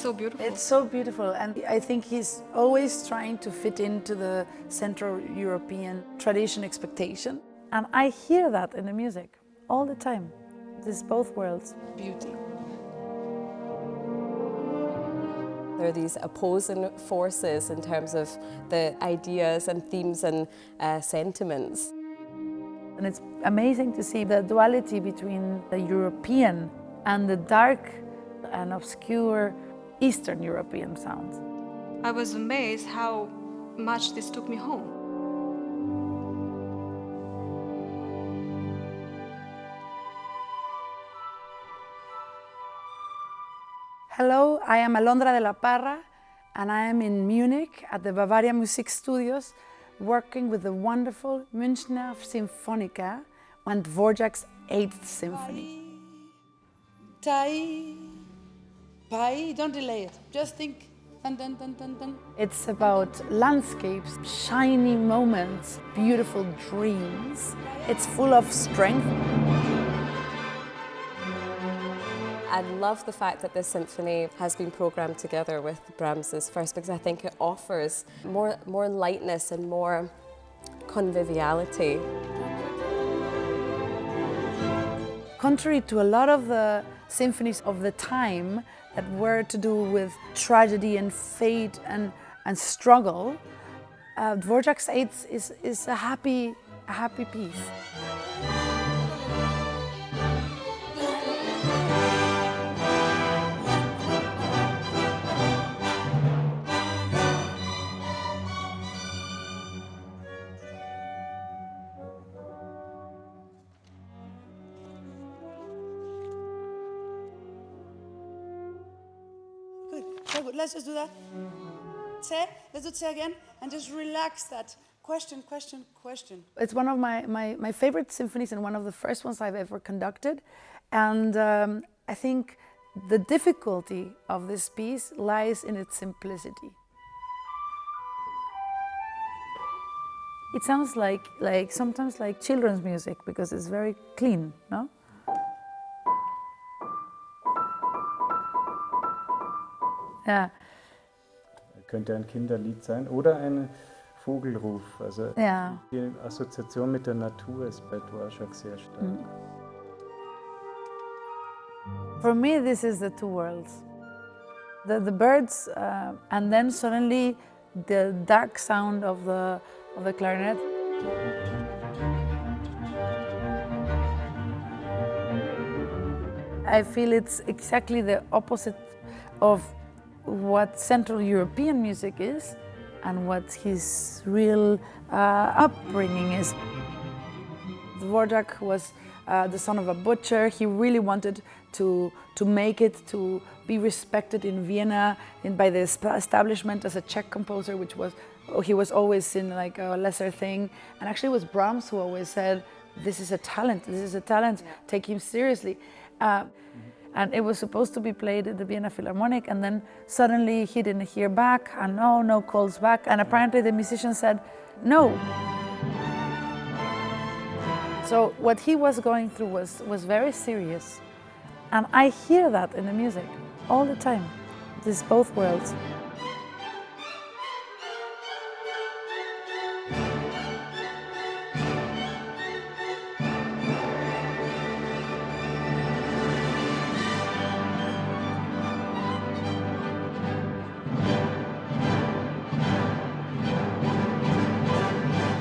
so beautiful. It's so beautiful, and I think he's always trying to fit into the Central European tradition expectation. And I hear that in the music all the time. This both worlds. Beauty. There are these opposing forces in terms of the ideas and themes and sentiments. And it's amazing to see the duality between the European and the dark and obscure Eastern European sounds. I was amazed how much this took me home. Hello, I am Alondra de la Parra, and I am in Munich at the Bavaria Music Studios working with the wonderful Münchner Sinfonica and Dvořák's 8th Symphony. Pai, don't delay it. Just think. Dun, dun, dun, dun, dun. It's about landscapes, shiny moments, beautiful dreams. It's full of strength. I love the fact that this symphony has been programmed together with Brahms's first, because I think it offers more lightness and more conviviality. Contrary to a lot of the symphonies of the time that were to do with tragedy and fate and struggle, Dvořák's 8th is a happy piece. Good. Let's just do that. Let's do it again and just relax that. Question. It's one of my favorite symphonies and one of the first ones I've ever conducted. And I think the difficulty of this piece lies in its simplicity. It sounds like sometimes like children's music because it's very clean, no? Ja. Könnte ein Kinderlied sein oder ein Vogelruf. Also ja. Die Assoziation mit der Natur ist bei Dvořák sehr stark. For me, this is the two worlds. The birds, and then suddenly the dark sound of the clarinet. I feel it's exactly the opposite of what Central European music is and what his real upbringing is. Dvořák was the son of a butcher. He really wanted to make it, to be respected in Vienna by the establishment as a Czech composer, which was, he was always seen like a lesser thing. And actually it was Brahms who always said, this is a talent, take him seriously. And it was supposed to be played at the Vienna Philharmonic, and then suddenly he didn't hear back, and no calls back, and apparently the musician said no. So what he was going through was very serious, and I hear that in the music all the time, these both worlds.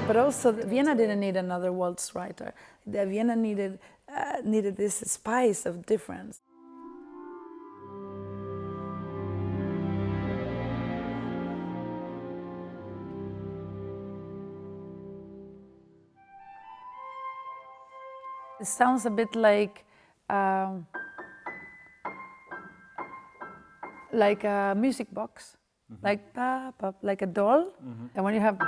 But also, Vienna didn't need another waltz writer. Vienna needed this spice of difference. It sounds a bit like a music box, like a doll, and when you have.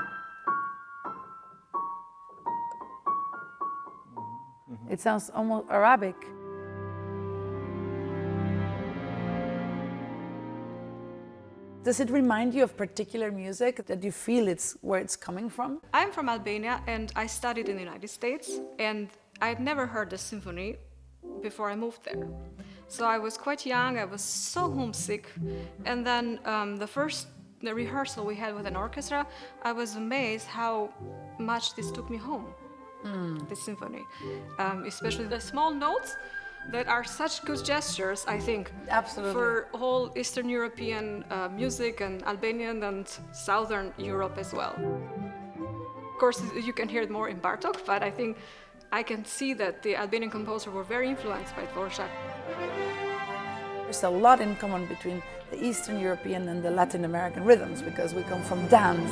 It sounds almost Arabic. Does it remind you of particular music that you feel it's where it's coming from? I'm from Albania and I studied in the United States, and I'd never heard this symphony before I moved there. So I was quite young, I was so homesick. And then the rehearsal we had with an orchestra, I was amazed how much this took me home, this symphony. Especially the small notes that are such good gestures, I think. Absolutely. For whole Eastern European music and Albanian and Southern Europe as well. Of course, you can hear it more in Bartók, but I think I can see that the Albanian composers were very influenced by Dvořák. There's a lot in common between the Eastern European and the Latin American rhythms because we come from dance.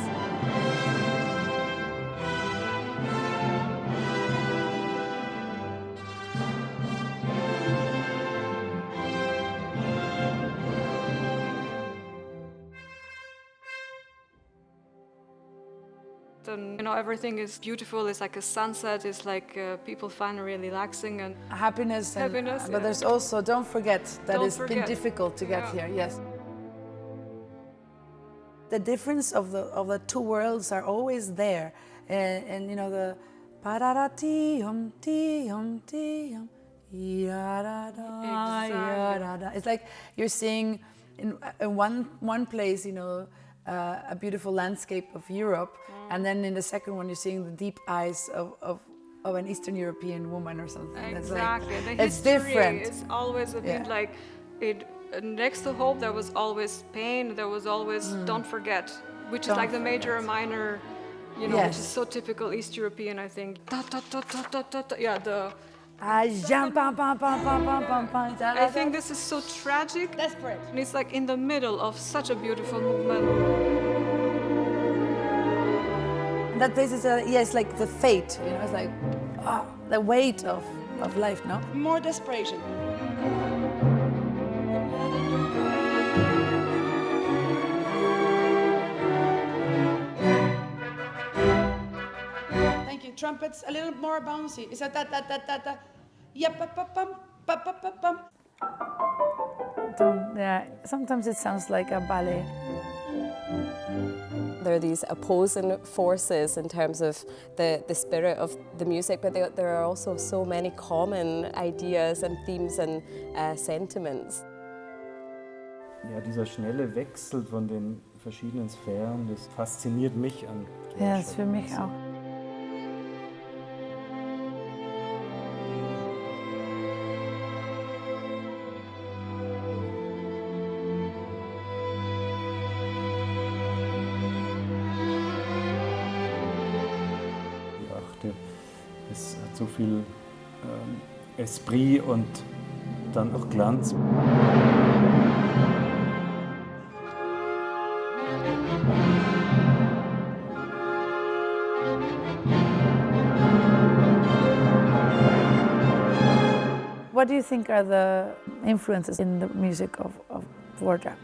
And, everything is beautiful. It's like a sunset. It's like people finally relaxing and Happiness, but yeah. There's also, don't forget that Don't it's been forget. difficult to get here. Yes. The difference of the two worlds are always there, and the pararati ti it's like you're seeing in one place, a beautiful landscape of Europe, and then in the second one you're seeing the deep eyes of an Eastern European woman or something. exactly. It's, like, the it's history different. is always a bit like it. Next to hope, there was always pain. There was always don't forget, which is like the major and minor, which is so typical East European, I think. Yeah, the. I think this is so tragic. Desperate. And it's like in the middle of such a beautiful movement. That place is it's like the fate, it's like the weight of life, no? More desperation. Thank you. Trumpets a little more bouncy. Is that da. Yeah, pa-pa-pum. Yeah, sometimes it sounds like a ballet. There are these opposing forces in terms of the spirit of the music, but there are also so many common ideas and themes and sentiments. Ja, dieser schnelle Wechsel von den verschiedenen Sphären, das fasziniert mich an Dvořák. Ja, das für mich auch. Es hat so viel Esprit und dann auch Glanz. What do you think are the influences in the music of Dvořák?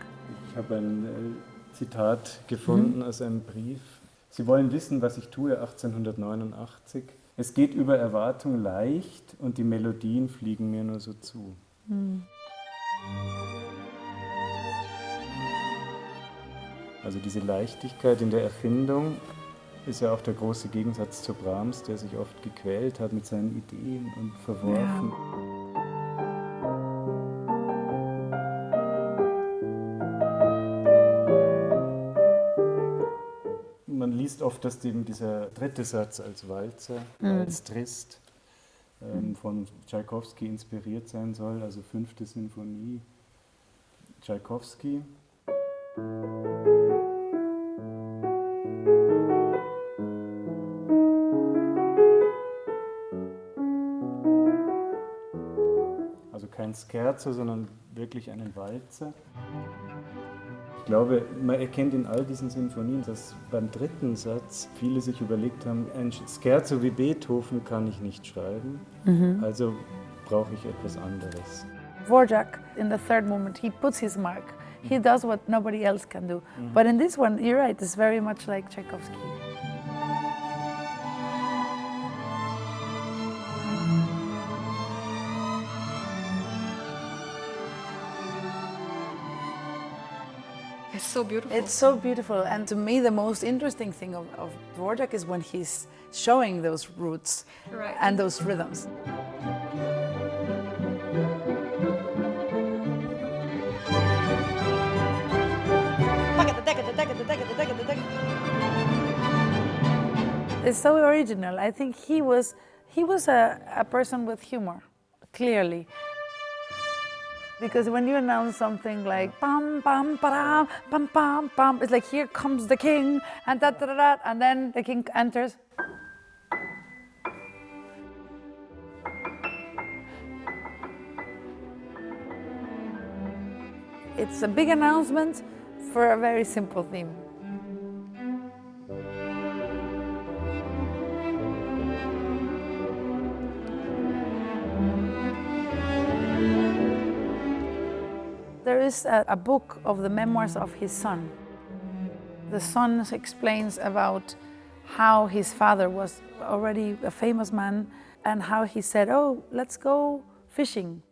Ich habe ein Zitat gefunden aus einem Brief. Sie wollen wissen, was ich tue, 1889. Es geht über Erwartung leicht und die Melodien fliegen mir nur so zu. Also diese Leichtigkeit in der Erfindung ist ja auch der große Gegensatz zu Brahms, der sich oft gequält hat mit seinen Ideen und verworfen. Ja. Man liest oft, dass eben dieser dritte Satz als Walzer, als Trist, von Tschaikowski inspiriert sein soll, also 5. Sinfonie Tschaikowski. Also kein Scherzo, sondern wirklich einen Walzer. Ich glaube, man erkennt in all diesen Sinfonien, dass beim dritten Satz viele sich überlegt haben, ein Scherzo wie Beethoven kann ich nicht schreiben, also brauche ich etwas anderes. Dvořák, in the third movement, he puts his mark. He does what nobody else can do. But in this one, you're right, it's very much like Tchaikovsky. It's so beautiful. It's so beautiful, and to me the most interesting thing of Dvořák is when he's showing those roots Right. and those rhythms. It's so original. I think he was a person with humor, clearly. Because when you announce something like pam pam para pam pam pam, it's like here comes the king and da da da da, and then the king enters. It's a big announcement for a very simple theme. There is a book of the memoirs of his son. The son explains about how his father was already a famous man and how he said, "Oh, let's go fishing."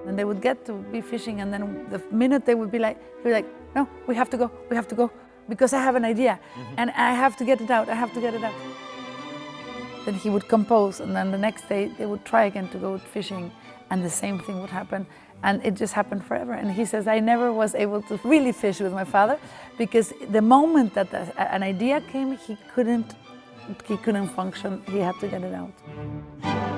And they would get to be fishing, and then the minute they would be like, he'd be like, "No, we have to go, because I have an idea, and I have to get it out, Then he would compose, and then the next day they would try again to go fishing, and the same thing would happen, and it just happened forever. And he says, I never was able to really fish with my father, because the moment that an idea came, he couldn't function, he had to get it out.